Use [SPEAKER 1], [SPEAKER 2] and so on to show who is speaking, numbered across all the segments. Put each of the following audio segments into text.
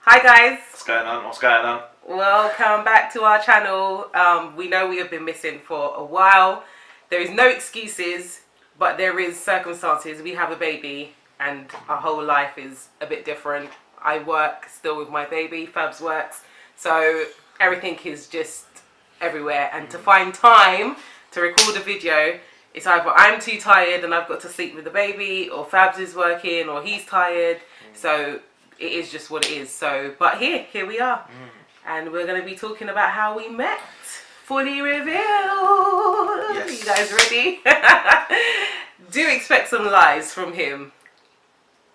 [SPEAKER 1] Hi guys.
[SPEAKER 2] What's going on? What's going on?
[SPEAKER 1] Welcome back to our channel. We know we have been missing for a while. There is no excuses, but there is circumstances. We have a baby and our whole life is a bit different. I work still with my baby, Fabs works. So everything is just everywhere. And to find time to record a video, it's either I'm too tired and I've got to sleep with the baby, or Fabs is working, or he's tired. So it is just what it is. So, but here we are. And we're going to be talking about how we met. Fully revealed.
[SPEAKER 2] Yes.
[SPEAKER 1] You guys ready? Do expect some lies from him.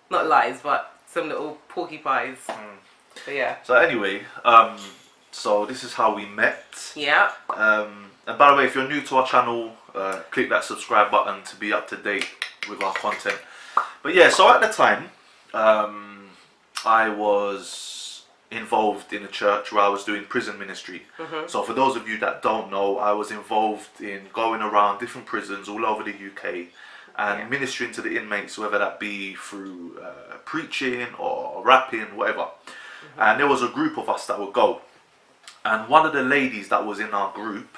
[SPEAKER 1] Not lies, but some little porcupines. So yeah.
[SPEAKER 2] So anyway, so this is how we met.
[SPEAKER 1] Yeah.
[SPEAKER 2] And by the way, if you're new to our channel, click that subscribe button to be up to date with our content. But yeah, so at the time, I was involved in a church where I was doing prison ministry. So for those of you that don't know, I was involved in going around different prisons all over the UK and ministering to the inmates, whether that be through preaching or rapping, whatever. And there was a group of us that would go. And one of the ladies that was in our group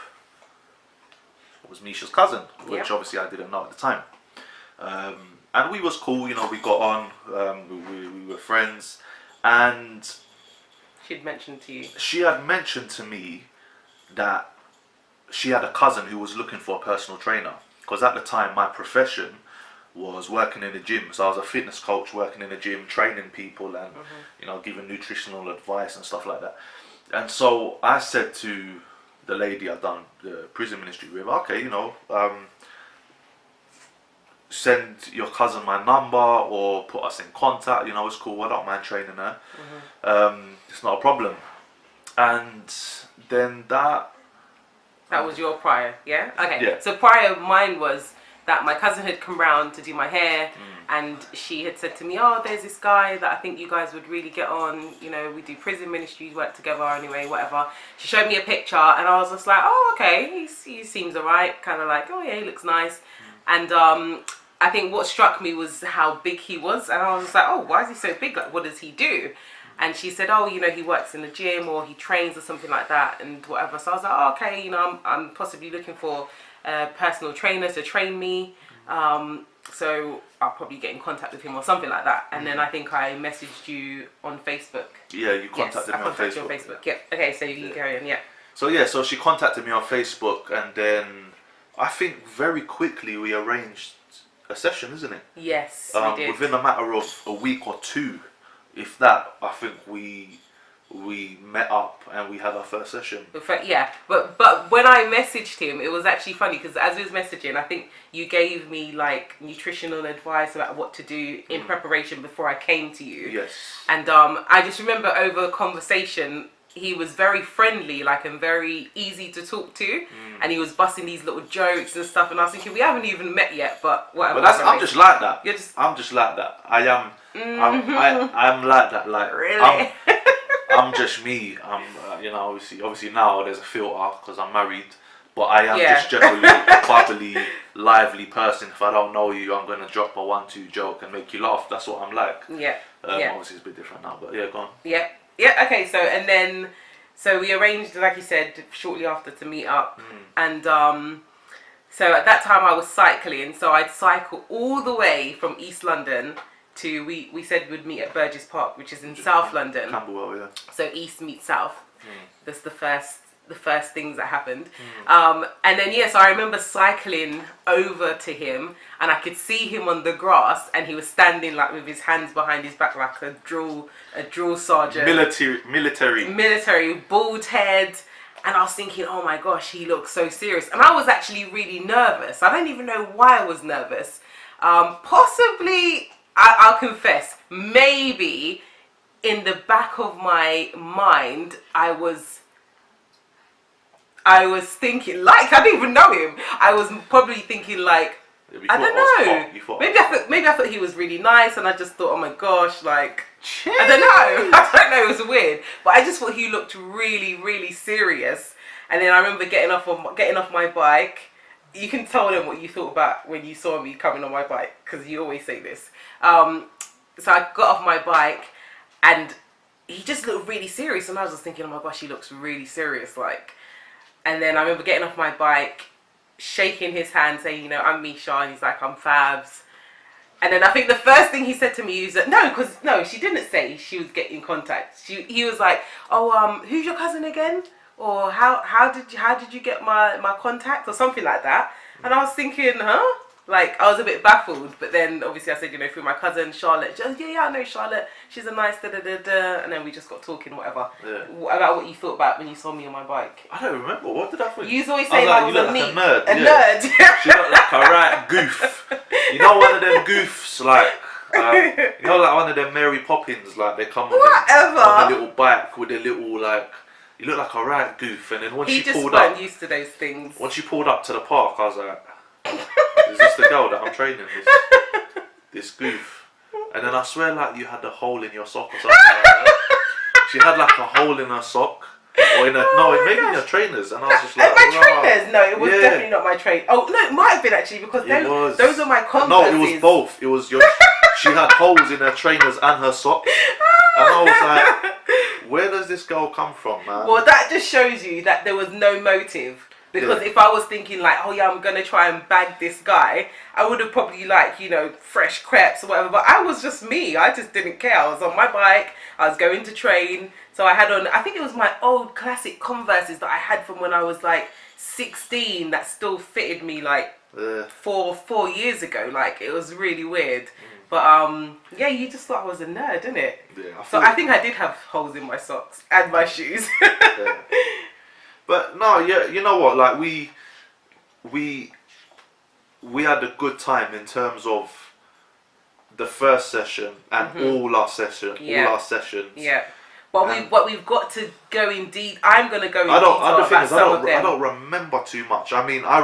[SPEAKER 2] was Misha's cousin, which obviously I didn't know at the time. And we was cool, you know, we got on, we were friends. And
[SPEAKER 1] She'd mentioned to you.
[SPEAKER 2] she had mentioned to me that she had a cousin who was looking for a personal trainer. Because at the time, my profession was working in a gym. So I was a fitness coach working in a gym, training people and, you know, giving nutritional advice and stuff like that. And so I said to the lady I'd done the prison ministry with, okay, you know, send your cousin my number or put us in contact, you know, it's cool, I don't mind training her. It's not a problem. And then that
[SPEAKER 1] was your prior, yeah? Okay.
[SPEAKER 2] Yeah.
[SPEAKER 1] So prior mine was that my cousin had come round to do my hair and she had said to me, oh, there's this guy that I think you guys would really get on. You know, we do prison ministries, work together anyway, whatever. She showed me a picture and I was just like, oh, okay, he seems alright. Kind of like, oh yeah, he looks nice. And I think what struck me was how big he was. And I was just like, oh, why is he so big? Like, what does he do? And she said, oh, you know, he works in the gym or he trains or something like that and whatever. So I was like, oh, okay, you know, I'm possibly looking for a personal trainer to train me. So I'll probably get in contact with him or something like that. And then I think I messaged you on Facebook.
[SPEAKER 2] Yeah, you contacted me on Facebook.
[SPEAKER 1] You on Facebook. Yep. Okay, so you carry on, yeah.
[SPEAKER 2] So yeah, so she contacted me on Facebook and then I think very quickly we arranged a session, isn't it?
[SPEAKER 1] Yes, we did.
[SPEAKER 2] Within a matter of a week or two, if that, I think we met up and we had our first session.
[SPEAKER 1] Yeah, but when I messaged him, it was actually funny because as we was messaging, I think you gave me like nutritional advice about what to do in preparation before I came to you.
[SPEAKER 2] Yes.
[SPEAKER 1] And I just remember over a conversation, he was very friendly, like, and very easy to talk to, and he was busting these little jokes and stuff. And I was thinking, we haven't even met yet, but whatever.
[SPEAKER 2] But I'm just like that.
[SPEAKER 1] You're just.
[SPEAKER 2] I'm just like that. I am. I'm like that. Like
[SPEAKER 1] Really?
[SPEAKER 2] I'm just me. I'm, you know, obviously now there's a filter because I'm married, but I am just generally a bubbly, lively person. If I don't know you, I'm gonna drop a 1-2 joke and make you laugh. That's what I'm like.
[SPEAKER 1] Yeah.
[SPEAKER 2] Obviously it's a bit different now, but yeah, go on.
[SPEAKER 1] Yeah. Yeah. Okay. So and then, so we arranged, like you said, shortly after to meet up, and so at that time I was cycling, so I'd cycle all the way from East London to we said we'd meet at Burgess Park, which is in South London.
[SPEAKER 2] Camberwell, yeah.
[SPEAKER 1] So East meets South. That's the first things that happened. And then yes, I remember cycling over to him, and I could see him on the grass, and he was standing like with his hands behind his back, like a drill sergeant. Military, bald head. And I was thinking, oh my gosh, he looks so serious. And I was actually really nervous. I don't even know why I was nervous. Possibly, I'll confess, maybe in the back of my mind, I was thinking, like, I didn't even know him. I was probably thinking, like, I don't know. Maybe I thought he was really nice, and I just thought, oh my gosh, like, I don't know. I don't know. It was weird, but I just thought he looked really, really serious. And then I remember getting off my bike. You can tell them what you thought about when you saw me coming on my bike, because you always say this. So I got off my bike, and he just looked really serious, and I was just thinking, oh my gosh, he looks really serious, like. And then I remember getting off my bike, shaking his hand, saying, you know, I'm Misha, and he's like, I'm Fabs. And then I think the first thing he said to me was that, no, she didn't say she was getting in contact. He was like, oh, who's your cousin again? Or how did you get my contact, or something like that? And I was thinking, huh? Like, I was a bit baffled, but then obviously I said, you know, through my cousin Charlotte. She goes, yeah, I know Charlotte. She's a nice da-da-da-da. And then we just got talking, whatever.
[SPEAKER 2] Yeah.
[SPEAKER 1] About what you thought about when you saw me on my bike.
[SPEAKER 2] I don't remember. What did I think?
[SPEAKER 1] You always say I was a
[SPEAKER 2] like
[SPEAKER 1] nerd.
[SPEAKER 2] A nerd. She looked like a right goof. You know, one of them goofs, like, you know, like one of them Mary Poppins, like they come on a little bike with a little, like, you look like a right goof. And then once she pulled up,
[SPEAKER 1] used to those things.
[SPEAKER 2] Once you pulled up to the park, I was like, is this the girl that I'm training? This goof. And then I swear, like, you had a hole in your sock or something like that. She had like a hole in her sock. Or maybe in your trainers. And I was just like,
[SPEAKER 1] my trainers? No, it was definitely not my trainers. Oh, no, it might have been actually, because those are my Converses.
[SPEAKER 2] No, it was both. It was she had holes in her trainers and her socks. And I was like, where does this girl come from, man?
[SPEAKER 1] Well, that just shows you that there was no motive. Because if I was thinking like, oh yeah, I'm going to try and bag this guy, I would have probably like, you know, fresh crepes or whatever. But I was just me. I just didn't care. I was on my bike. I was going to train. So I had on, I think it was my old classic Converses that I had from when I was like 16 that still fitted me like 4 years ago. Like, it was really weird. But yeah, you just thought I was a nerd, didn't it?
[SPEAKER 2] Yeah.
[SPEAKER 1] I think I did have holes in my socks and my shoes.
[SPEAKER 2] Yeah. But no, yeah, you know what? Like we had a good time in terms of the first session and all our sessions.
[SPEAKER 1] Yeah. But we've got to go in deep. I'm going to go in detail about some of them.
[SPEAKER 2] I don't remember too much. I mean, I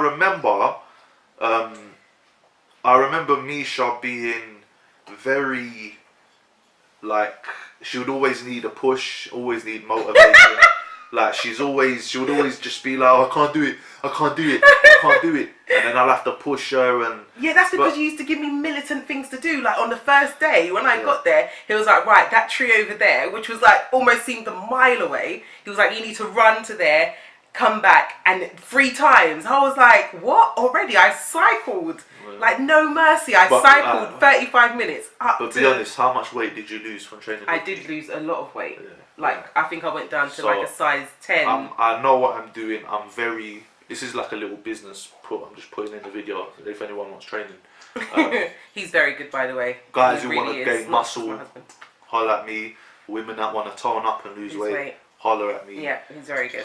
[SPEAKER 2] remember Misha being very, like, she would always need a push, always need motivation. Like, she would always just be like, oh, I can't do it. And then I'll have to push her and...
[SPEAKER 1] Yeah, that's because you used to give me militant things to do. Like, on the first day, when I got there, he was like, right, that tree over there, which was like, almost seemed a mile away. He was like, you need to run to there, come back, and 3 times. I was like, what? Already? I cycled. Like, no mercy. I cycled 35 minutes up
[SPEAKER 2] But be honest, how much weight did you lose from training?
[SPEAKER 1] I did lose a lot of weight. Yeah. Like, I think I went down to like a size 10.
[SPEAKER 2] I know what I'm doing. This is like a little business I'm just putting in the video if anyone wants training.
[SPEAKER 1] He's very good, by the way.
[SPEAKER 2] Guys who want to gain muscle, holler at me. Women that want to tone up and lose weight, holler at me.
[SPEAKER 1] Yeah, he's very good.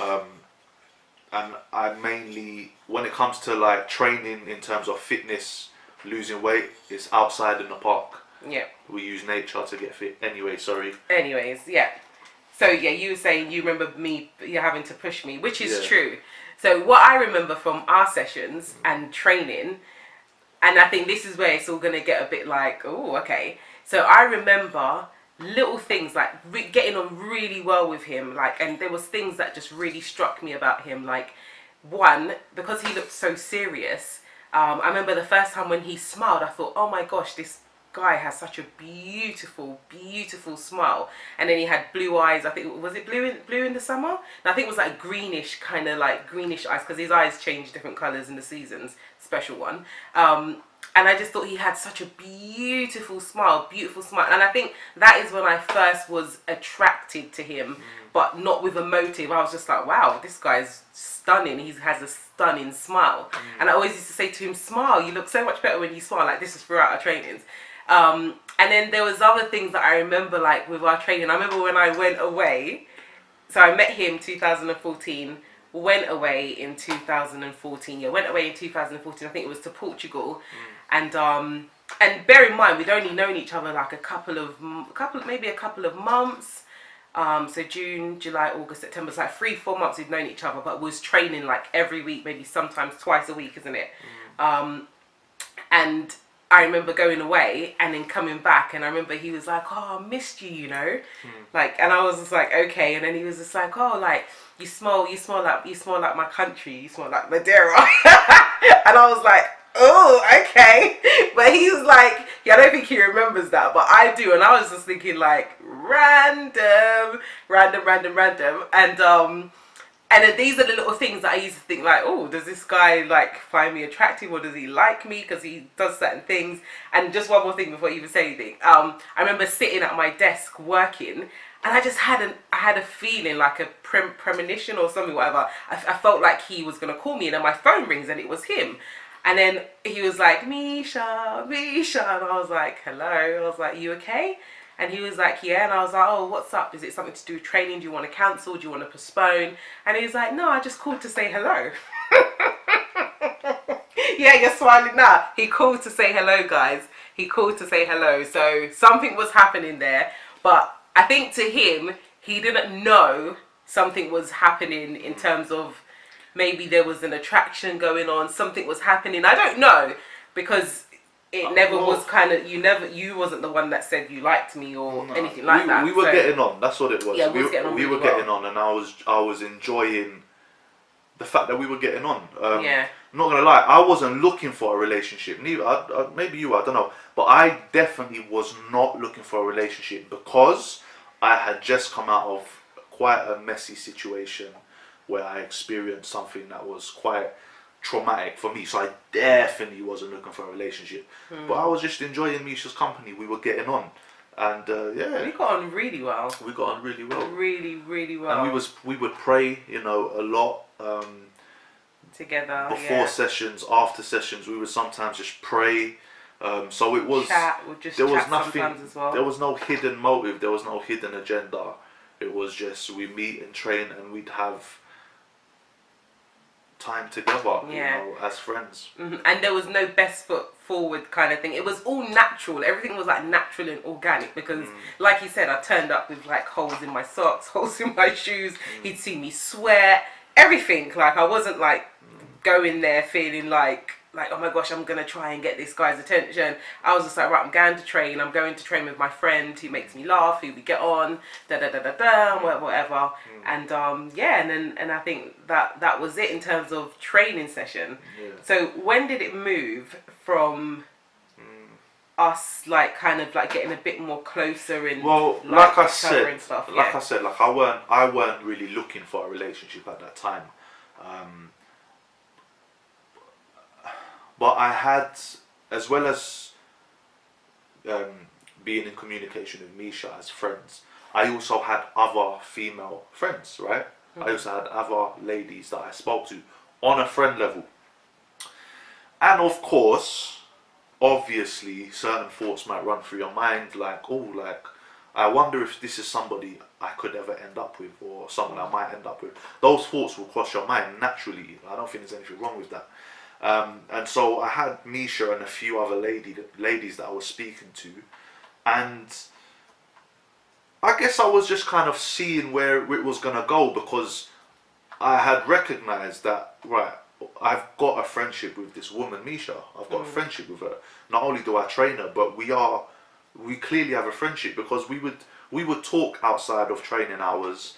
[SPEAKER 2] And I mainly, when it comes to like training in terms of fitness, losing weight, it's outside in the park.
[SPEAKER 1] Yeah.
[SPEAKER 2] We use nature to get fit. Anyway, sorry.
[SPEAKER 1] Anyways, yeah. So yeah, you were saying you remember you having to push me, which is true. So what I remember from our sessions and training, and I think this is where it's all going to get a bit like, oh, okay. So I remember little things like getting on really well with him, like, and there was things that just really struck me about him. Like, one, because he looked so serious, I remember the first time when he smiled, I thought, oh my gosh, this guy has such a beautiful smile. And then he had blue eyes. I think, was it blue in the summer? And I think it was like greenish, kind of like greenish eyes, because his eyes change different colors in the seasons. Special one. And I just thought he had such a beautiful smile. And I think that is when I first was attracted to him, but not with a motive. I was just like, wow, this guy's stunning. He has a stunning smile. And I always used to say to him, smile, you look so much better when you smile. Like, this is throughout our trainings. And then there was other things that I remember, like with our training. I remember when I went away, so I met him 2014, went away in 2014. Yeah, went away in 2014. I think it was to Portugal. And bear in mind, we'd only known each other like a couple of months. So June, July, August, September. It's like 3-4 months we'd known each other, but was training like every week, maybe sometimes twice a week, isn't it? And I remember going away and then coming back, and I remember he was like, oh, I missed you, you know? Like, and I was just like, okay. And then he was just like, oh, like, you smell like my country, you smell like Madeira. And I was like, oh, okay. But he was like, yeah, I don't think he remembers that, but I do. And I was just thinking like, random, and then these are the little things that I used to think like, oh, does this guy like find me attractive, or does he like me because he does certain things? And just one more thing before you even say anything. I remember sitting at my desk working, and I just had a feeling like a premonition or something, whatever. I felt like he was gonna call me, and then my phone rings, and it was him. And then he was like, Misha, and I was like, hello. I was like, you okay? And he was like, yeah. And I was like, oh, what's up? Is it something to do with training? Do you want to cancel? Do you want to postpone? And he was like, no, I just called to say hello. Yeah, you're smiling now. He called to say hello, guys. He called to say hello. So something was happening there. But I think to him, he didn't know something was happening in terms of maybe there was an attraction going on. Something was happening. I don't know, because it never was kind of, you wasn't the one that said you liked me or anything like that.
[SPEAKER 2] We were getting on. That's what it was.
[SPEAKER 1] Yeah, we were
[SPEAKER 2] getting on, and I was enjoying the fact that we were getting on.
[SPEAKER 1] Yeah.
[SPEAKER 2] I'm not gonna lie, I wasn't looking for a relationship. Neither. Maybe you. I don't know. But I definitely was not looking for a relationship, because I had just come out of quite a messy situation where I experienced something that was quite traumatic for me. So I definitely wasn't looking for a relationship. But I was just enjoying Misha's company. We were getting on. And yeah.
[SPEAKER 1] We got on really well.
[SPEAKER 2] We got on really well.
[SPEAKER 1] Really, really well.
[SPEAKER 2] And we would pray, a lot.
[SPEAKER 1] Together.
[SPEAKER 2] Before sessions, after sessions, we would sometimes just pray. So it was,
[SPEAKER 1] there was nothing, as well.
[SPEAKER 2] There was no hidden motive, there was no hidden agenda. It was just, we meet and train, and we'd have time together, as friends.
[SPEAKER 1] And there was no best foot forward kind of thing. It was all natural. Everything was like natural and organic, because like you said, I turned up with like holes in my socks, holes in my shoes. He'd seen me sweat, everything. Like I wasn't like going there feeling like, oh my gosh, I'm gonna try and get this guy's attention. I was just like, right, I'm going to train. I'm going to train with my friend who makes me laugh, who we get on, whatever. And and I think that was it in terms of training session. So when did it move from us like kind of like getting a bit more closer and
[SPEAKER 2] like I said, I weren't really looking for a relationship at that time. But I had, as well as being in communication with Misha as friends, I also had other female friends, right? I also had other ladies that I spoke to on a friend level. And of course, obviously, certain thoughts might run through your mind, like, I wonder if this is somebody I could ever end up with, or someone I might end up with. Those thoughts will cross your mind naturally. I don't think there's anything wrong with that. And so I had Misha and a few other ladies that I was speaking to, and I guess I was just kind of seeing where it was going to go, because I had recognized that, right, I've got a friendship with this woman, Misha. I've got a friendship with her. Not only do I train her, but we clearly have a friendship, because we would talk outside of training hours.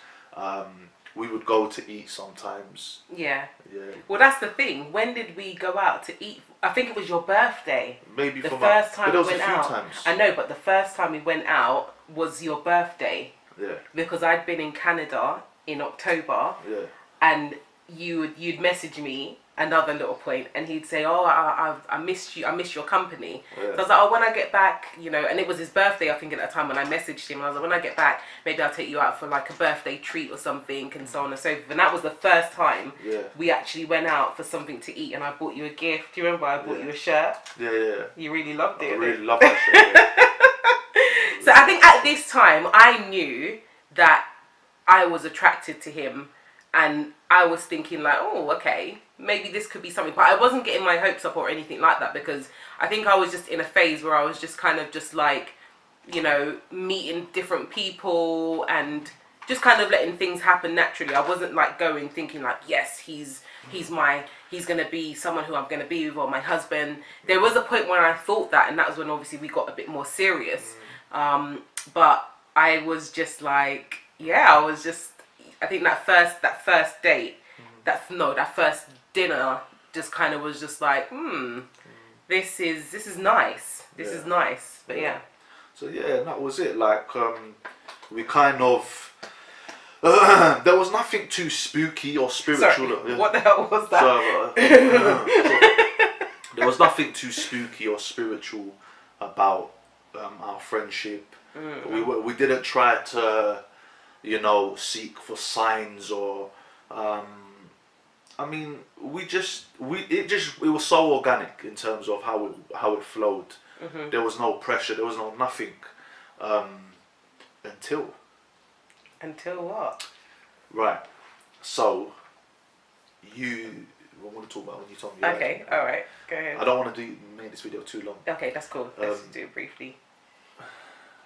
[SPEAKER 2] We would go to eat sometimes. Yeah.
[SPEAKER 1] Well, that's the thing. When did we go out to eat? I think it was your birthday.
[SPEAKER 2] Maybe
[SPEAKER 1] the first time we went out. Times. I know, but the first time we went out was your birthday.
[SPEAKER 2] Yeah.
[SPEAKER 1] Because I'd been in Canada in October.
[SPEAKER 2] Yeah.
[SPEAKER 1] And you'd message me another little point, and he'd say, oh, I missed you, I miss your company. So I was like, oh, when I get back, and it was his birthday, I think, at that time, when I messaged him. I was like, when I get back, maybe I'll take you out for like a birthday treat or something, and so on and so forth. And that was the first time we actually went out for something to eat, and I bought you a gift. Do you remember I bought you a shirt?
[SPEAKER 2] Yeah.
[SPEAKER 1] You really loved it.
[SPEAKER 2] I really loved that shirt.
[SPEAKER 1] So I think at this time I knew that I was attracted to him, and I was thinking like, oh, okay, maybe this could be something. But I wasn't getting my hopes up or anything like that, because I think I was just in a phase where I was just kind of just like, meeting different people and just kind of letting things happen naturally. I wasn't like thinking like, yes, he's gonna be someone who I'm gonna be with, or my husband. There was a point when I thought that, and that was when obviously we got a bit more serious. But I was just like, I think that first date, that first dinner just kind of was just like, this is nice. This is nice. But
[SPEAKER 2] So that was it. Like, we kind of there was nothing too spooky or spiritual.
[SPEAKER 1] Sorry, what the hell was that?
[SPEAKER 2] There was nothing too spooky or spiritual about our friendship. We didn't try to, you know, seek for signs or. I mean, it was so organic in terms of how it flowed. There was no pressure. There was no nothing until.
[SPEAKER 1] Until what?
[SPEAKER 2] Right. So I want to talk about when you told me.
[SPEAKER 1] Okay. All right. Go ahead.
[SPEAKER 2] I don't want to make this video too long.
[SPEAKER 1] Okay, that's cool. Let's do it briefly.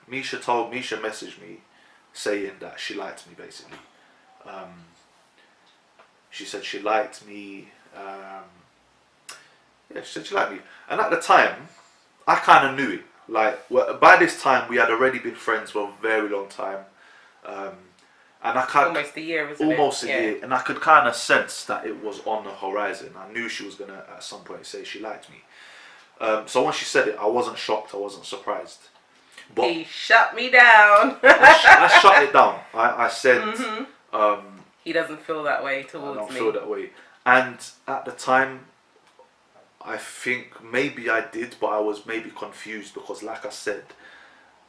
[SPEAKER 2] Misha messaged me saying that she liked me, basically. She said she liked me. She said she liked me. And at the time, I kind of knew it. Like, by this time, we had already been friends for a very long time. And I kind
[SPEAKER 1] almost a year, wasn't it?
[SPEAKER 2] Almost a year. And I could kind of sense that it was on the horizon. I knew she was going to, at some point, say she liked me. So when she said it, I wasn't shocked. I wasn't surprised. But
[SPEAKER 1] he shut me down.
[SPEAKER 2] I shut it down. I said...
[SPEAKER 1] he doesn't feel that way towards me.
[SPEAKER 2] I don't feel that way. And at the time, I think maybe I did, but I was maybe confused because, like I said,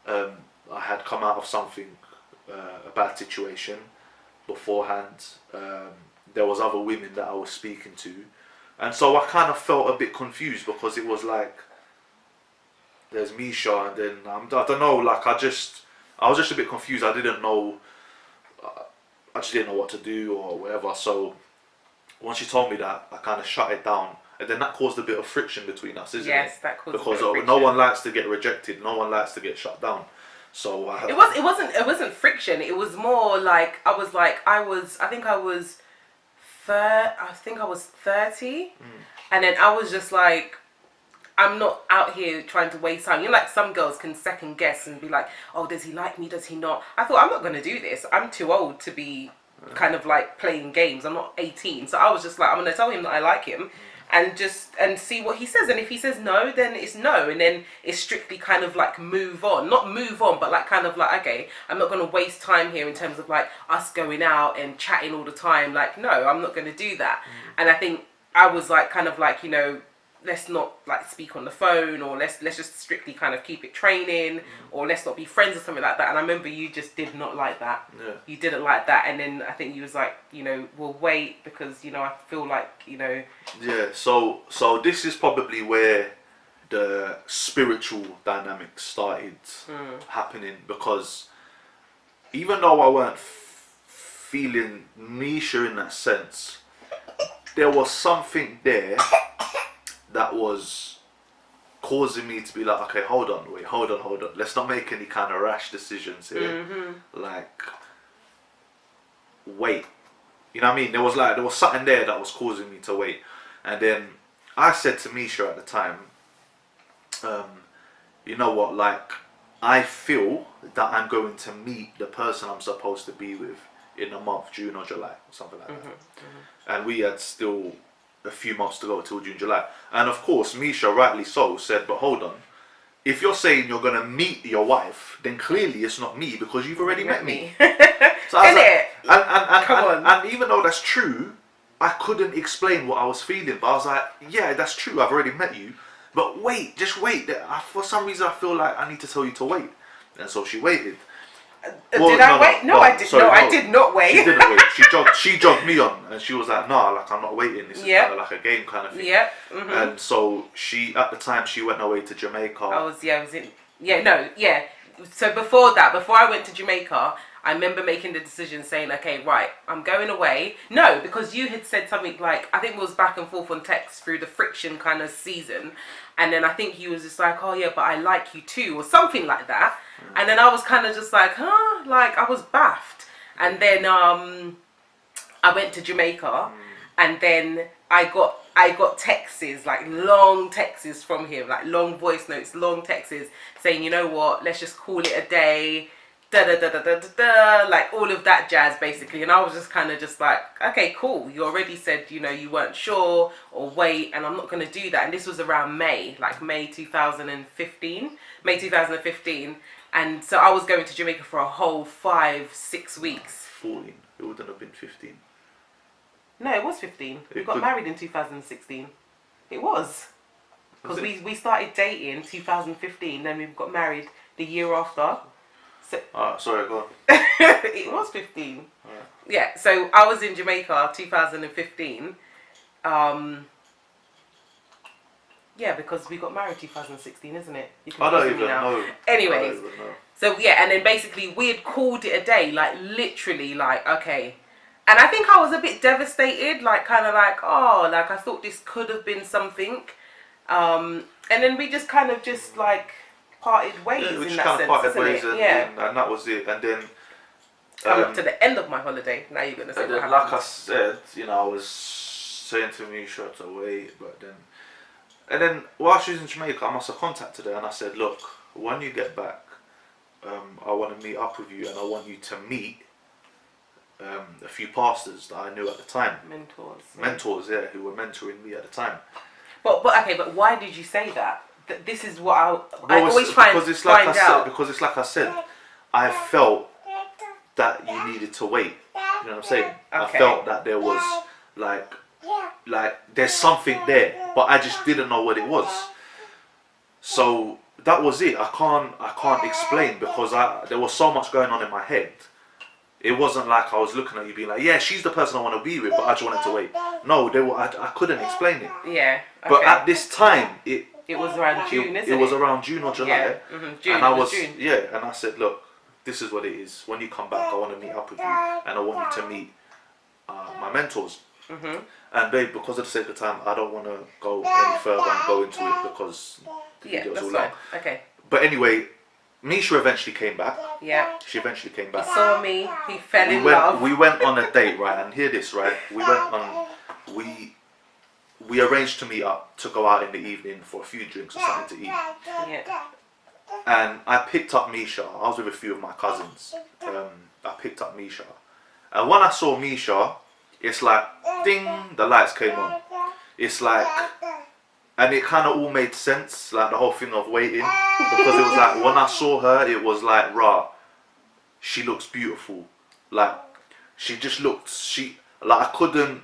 [SPEAKER 2] I had come out of something, a bad situation beforehand. There was other women that I was speaking to. And so I kind of felt a bit confused because it was like, there's Misha and then, I don't know, like I was just a bit confused. I didn't know, I just didn't know what to do or whatever. So once she told me that, I kind of shut it down. And then that caused a bit of friction between us, isn't it?
[SPEAKER 1] Yes, that caused
[SPEAKER 2] because
[SPEAKER 1] a bit of friction.
[SPEAKER 2] No one likes to get rejected. No one likes to get shut down. So
[SPEAKER 1] it wasn't friction. It was more like I think I was 30, and then I was just like, I'm not out here trying to waste time. You know, like some girls can second guess and be like, oh, does he like me? Does he not? I thought, I'm not going to do this. I'm too old to be kind of like playing games. I'm not 18. So I was just like, I'm going to tell him that I like him and see what he says. And if he says no, then it's no. And then it's strictly kind of like move on. Not move on, but like kind of like, okay, I'm not going to waste time here in terms of like us going out and chatting all the time. Like, no, I'm not going to do that. And I think I was like, kind of like, you know, let's not like speak on the phone, or let's just strictly kind of keep it training, or let's not be friends or something like that. And I remember you just did not like that.
[SPEAKER 2] Yeah.
[SPEAKER 1] You didn't like that, and then I think you was like, you know, we'll wait because, you know, I feel like, you know.
[SPEAKER 2] Yeah. So this is probably where the spiritual dynamics started happening, because even though I weren't feeling Misha in that sense, there was something there that was causing me to be like, okay, hold on. Let's not make any kind of rash decisions here. Like, wait. You know what I mean? There was something there that was causing me to wait. And then I said to Misha at the time, you know what, like, I feel that I'm going to meet the person I'm supposed to be with in a month, June or July, or something like that. And we had still a few months to go till June, July. And of course, Misha, rightly so, said, but hold on. If you're saying you're going to meet your wife, then clearly it's not me, because you've already met me. So I was like, and even though that's true, I couldn't explain what I was feeling. But I was like, yeah, that's true. I've already met you. But wait, just wait. For some reason, I feel like I need to tell you to wait. And so she waited.
[SPEAKER 1] Did I wait? No, I did. I did not wait.
[SPEAKER 2] She didn't wait. She jogged me on, and she was like, "No, like I'm not waiting. This is kind of like a game kind of thing."
[SPEAKER 1] Yeah.
[SPEAKER 2] And so at the time, she went away to Jamaica.
[SPEAKER 1] So before I went to Jamaica, I remember making the decision saying, okay, right, I'm going away. No, because you had said something like, I think it was back and forth on text through the friction kind of season. And then I think you was just like, oh yeah, but I like you too, or something like that. And then I was kind of just like, huh? Like, I was baffed. And then I went to Jamaica, and then I got texts, like long texts from him, like long voice notes, long texts saying, you know what, let's just call it a day, like all of that jazz basically. And I was just kind of just like, okay, cool. You already said, you know, you weren't sure, or wait, and I'm not going to do that. And this was around May 2015. And so I was going to Jamaica for a whole 5-6 weeks.
[SPEAKER 2] 14. It wouldn't have been 15.
[SPEAKER 1] No, it was 15. We got married in 2016. It was. Because we started dating 2015, then we got married the year after. So
[SPEAKER 2] Sorry, go on.
[SPEAKER 1] it was 15. Yeah, so I was in Jamaica 2015. Yeah, because we got married 2016, isn't it?
[SPEAKER 2] I don't even know.
[SPEAKER 1] Anyways, so yeah, and then basically we had called it a day, like literally, like okay. And I think I was a bit devastated, like kind of like, oh, like I thought this could have been something. And then we just kind of just like parted ways
[SPEAKER 2] we
[SPEAKER 1] in
[SPEAKER 2] just
[SPEAKER 1] that
[SPEAKER 2] kind
[SPEAKER 1] sense,
[SPEAKER 2] of parted
[SPEAKER 1] isn't
[SPEAKER 2] ways,
[SPEAKER 1] it?
[SPEAKER 2] and that was it. And then
[SPEAKER 1] I'm up to the end of my holiday. Now you're gonna say what happened.
[SPEAKER 2] like I said, I was saying to Misha to wait, but then, and then while she was in Jamaica, I must have contacted her and I said, look, when you get back, I want to meet up with you and I want you to meet a few pastors that I knew at the time. Mentors, yeah, who were mentoring me at the time.
[SPEAKER 1] But okay, but why did you say that? This is what I always find out.
[SPEAKER 2] Because it's like I said, I felt that you needed to wait. You know what I'm saying? Okay. I felt that there was like there's something there, but I just didn't know what it was. So that was it. I can't explain because there was so much going on in my head. It wasn't like I was looking at you being like, yeah, she's the person I want to be with, but I just wanted to wait. No, I couldn't explain it.
[SPEAKER 1] Yeah. Okay.
[SPEAKER 2] But at this time, it
[SPEAKER 1] was around June, isn't it?
[SPEAKER 2] It was around June or July.
[SPEAKER 1] Yeah. Mm-hmm. June.
[SPEAKER 2] And I was
[SPEAKER 1] June.
[SPEAKER 2] Yeah, and I said, look, this is what it is. When you come back, I want to meet up with you, and I want you to meet my mentors.
[SPEAKER 1] Mm-hmm.
[SPEAKER 2] And babe, because of the sake of time, I don't want to go any further and go into it because the video's all long.
[SPEAKER 1] Okay.
[SPEAKER 2] But anyway, Misha eventually came back.
[SPEAKER 1] Yeah.
[SPEAKER 2] She eventually came back.
[SPEAKER 1] He saw me. He fell in love.
[SPEAKER 2] We went on a date, right? And hear this, right? We arranged to meet up to go out in the evening for a few drinks or something to eat.
[SPEAKER 1] Yeah.
[SPEAKER 2] And I picked up Misha. I was with a few of my cousins. I picked up Misha. And when I saw Misha, it's like, ding, the lights came on. It's like, and it kind of all made sense, like the whole thing of waiting. Because it was like, when I saw her, it was like, rah, she looks beautiful. Like, she just looked, I couldn't,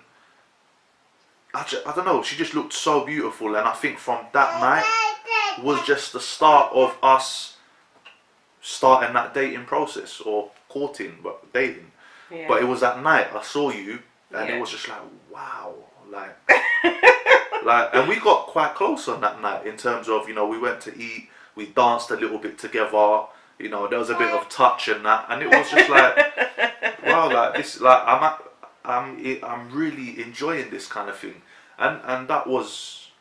[SPEAKER 2] I don't know, she just looked so beautiful. And I think from that night was just the start of us starting that dating process, or courting, but dating. Yeah. But it was that night I saw you, and it was just like, wow, like, and we got quite close on that night in terms of, we went to eat, we danced a little bit together, there was a bit of touch and that, and it was just like, wow, like this, like I'm really enjoying this kind of thing, and that was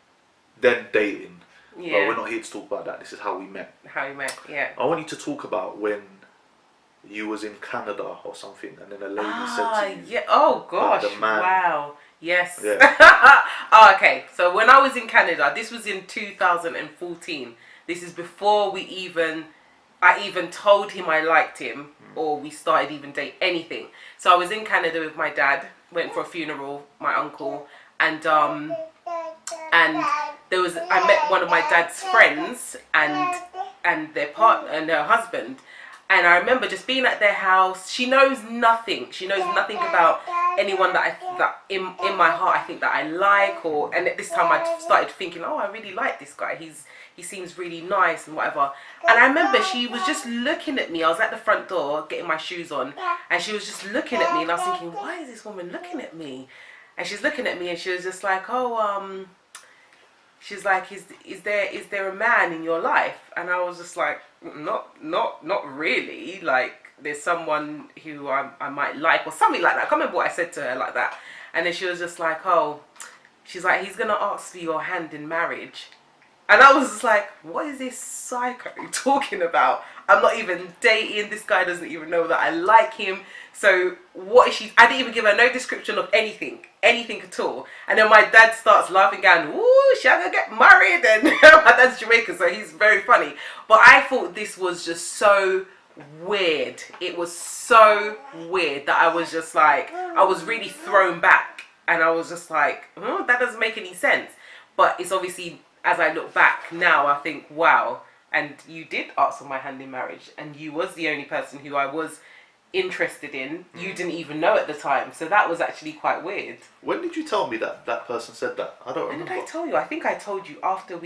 [SPEAKER 2] then dating. Yeah. But we're not here to talk about that. This is how we met.
[SPEAKER 1] How you met, yeah.
[SPEAKER 2] I want you to talk about when you was in Canada or something, and then a lady said to you,
[SPEAKER 1] yeah. Oh gosh,
[SPEAKER 2] the man.
[SPEAKER 1] Wow. Yes.
[SPEAKER 2] Yeah.
[SPEAKER 1] Okay. So when I was in Canada, this was in 2014. This is before I even told him I liked him, or we started even date anything. So I was in Canada with my dad, went for a funeral, my uncle, and there was, I met one of my dad's friends and their partner and her husband. And I remember just being at their house. She knows nothing. She knows nothing about anyone that in my heart I think that I like, and at this time I started thinking, oh, I really like this guy. He seems really nice and whatever. And I remember she was just looking at me. I was at the front door getting my shoes on, and she was just looking at me, and I was thinking, why is this woman looking at me? And she's looking at me, and she was just like, oh, she's like, is there a man in your life? And I was just like, not really. Like, there's someone who I might like, or something like that. I can't remember what I said to her like that. And then she was just like, oh, she's like, he's gonna ask for your hand in marriage. And I was just like, what is this psycho talking about? I'm not even dating. This guy doesn't even know that I like him. So what is she? I didn't even give her no description of anything at all. And then my dad starts laughing, going, "Ooh, she's gonna get married." And my dad's Jamaican, so he's very funny. But I thought this was just so weird. It was so weird that I was just like, I was really thrown back, and I was just like, that doesn't make any sense. But it's obviously, as I look back now, I think, wow, and you did ask for my hand in marriage, and you was the only person who I was interested in. You didn't even know at the time, so that was actually quite weird.
[SPEAKER 2] When did you tell me that person said that? I don't remember.
[SPEAKER 1] When did I tell you? I think I told you after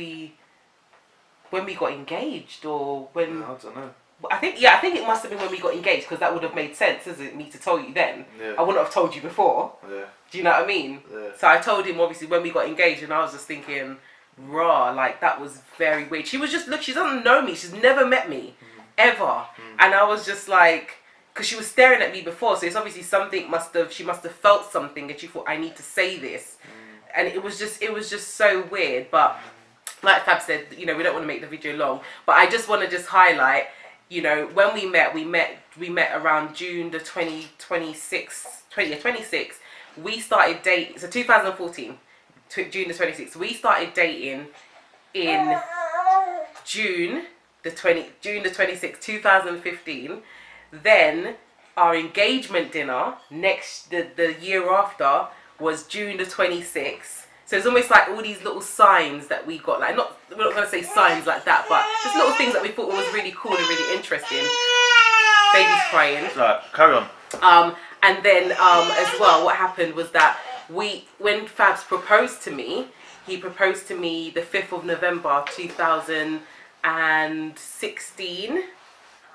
[SPEAKER 1] when we got engaged, or when...
[SPEAKER 2] I don't know.
[SPEAKER 1] I think it must have been when we got engaged, because that would have made sense, isn't it, me to tell you then.
[SPEAKER 2] Yeah.
[SPEAKER 1] I wouldn't have told you before.
[SPEAKER 2] Yeah.
[SPEAKER 1] Do you know what I mean?
[SPEAKER 2] Yeah.
[SPEAKER 1] So I told him obviously when we got engaged, and I was just thinking, raw, like that was very weird. She was just, look, she doesn't know me. She's never met me, ever. And I was just like, because she was staring at me before, so it's obviously she must have felt something, and she thought, I need to say this. And it was just so weird. But like Fab said, you know, we don't want to make the video long, but I just want to just highlight, you know, when we met around June the 26th. We started dating, so 2014, June the 26th. We started dating in June the 26th, 2015. Then our engagement dinner the year after was June the 26th. So it's almost like all these little signs that we got, like we're not gonna say signs like that, but just little things that we thought was really cool and really interesting. Baby's crying.
[SPEAKER 2] Right, carry on.
[SPEAKER 1] And then as well, what happened was that when Fabs proposed to me, he proposed to me the 5th of November 2016.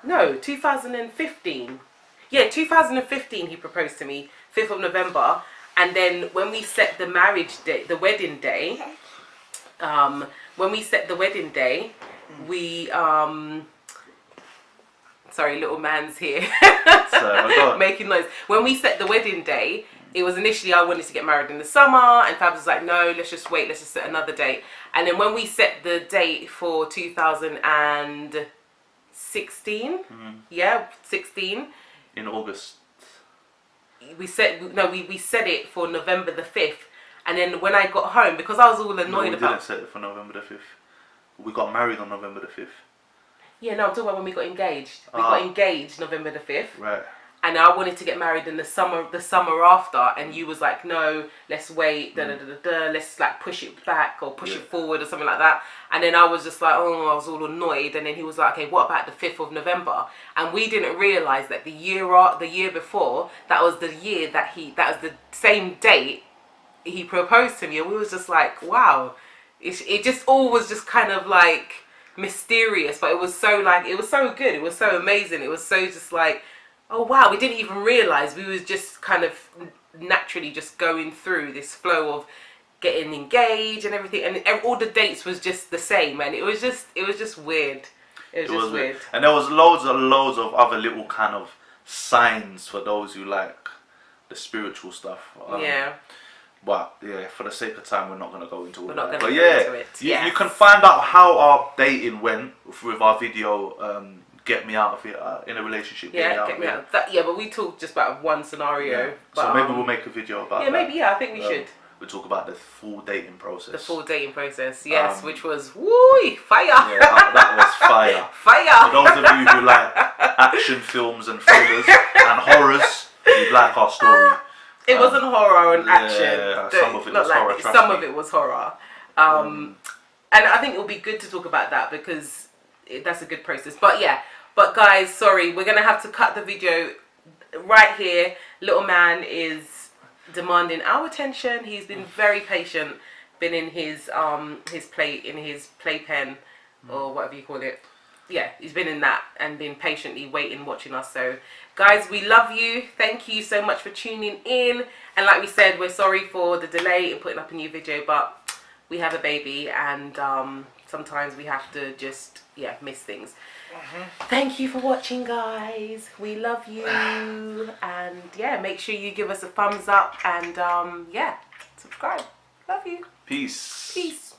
[SPEAKER 1] No, 2015. Yeah, 2015 he proposed to me, 5th of November. And then when we set the marriage day, the wedding day, we sorry, little man's here making noise. When we set the wedding day, it was initially I wanted to get married in the summer, and Fab was like, no, let's just wait, let's just set another date. And then when we set the date for 2016, yeah, 16
[SPEAKER 2] in August.
[SPEAKER 1] We set it for November the 5th, and then when I got home, because I was all annoyed
[SPEAKER 2] we
[SPEAKER 1] about...
[SPEAKER 2] didn't set it for November the 5th. We got married on November the 5th.
[SPEAKER 1] Yeah, no, I'm talking about when we got engaged. We got engaged November the 5th.
[SPEAKER 2] Right.
[SPEAKER 1] And I wanted to get married in the summer after, and you was like, no, let's wait, let's like push it back or push it forward or something like that. And then I was just like, oh, I was all annoyed. And then he was like, okay, what about the 5th of November? And we didn't realise that the year before, that was the same date he proposed to me. And we was just like, wow, it just all was just kind of like mysterious, but it was so good. It was so amazing. It was so just like, oh wow, we didn't even realise. We was just kind of naturally just going through this flow of getting engaged and everything, and all the dates was just the same, and it was just weird. It was weird.
[SPEAKER 2] And there was loads of other little kind of signs for those who like the spiritual stuff.
[SPEAKER 1] Yeah.
[SPEAKER 2] But yeah, for the sake of time, we're not going to go into all that.
[SPEAKER 1] But
[SPEAKER 2] you can find out how our dating went with our video. Get me out of it in a relationship.
[SPEAKER 1] Yeah, get me out. But we talked just about one scenario.
[SPEAKER 2] Yeah.
[SPEAKER 1] But,
[SPEAKER 2] so maybe we'll make a video about that.
[SPEAKER 1] Yeah, maybe. Yeah, I think we should.
[SPEAKER 2] We'll talk about the full dating process.
[SPEAKER 1] The full dating process, yes, which was woo fire.
[SPEAKER 2] Yeah, that was fire.
[SPEAKER 1] Fire.
[SPEAKER 2] For those of you who like action films and thrillers and horrors, you'd like our story.
[SPEAKER 1] It wasn't horror and action.
[SPEAKER 2] Yeah, some of it was horror.
[SPEAKER 1] Some of it was horror. And I think it'll be good to talk about that because that's a good process. But yeah, guys, sorry, we're gonna have to cut the video right here. Little man is demanding our attention. He's been very patient. Been in his playpen or whatever you call it. Yeah, he's been in that and been patiently waiting, watching us. So, guys, we love you. Thank you so much for tuning in. And like we said, we're sorry for the delay in putting up a new video, but we have a baby, and sometimes we have to just miss things. Thank you for watching, guys. We love you, and make sure you give us a thumbs up and subscribe. Love you.
[SPEAKER 2] Peace.
[SPEAKER 1] Peace.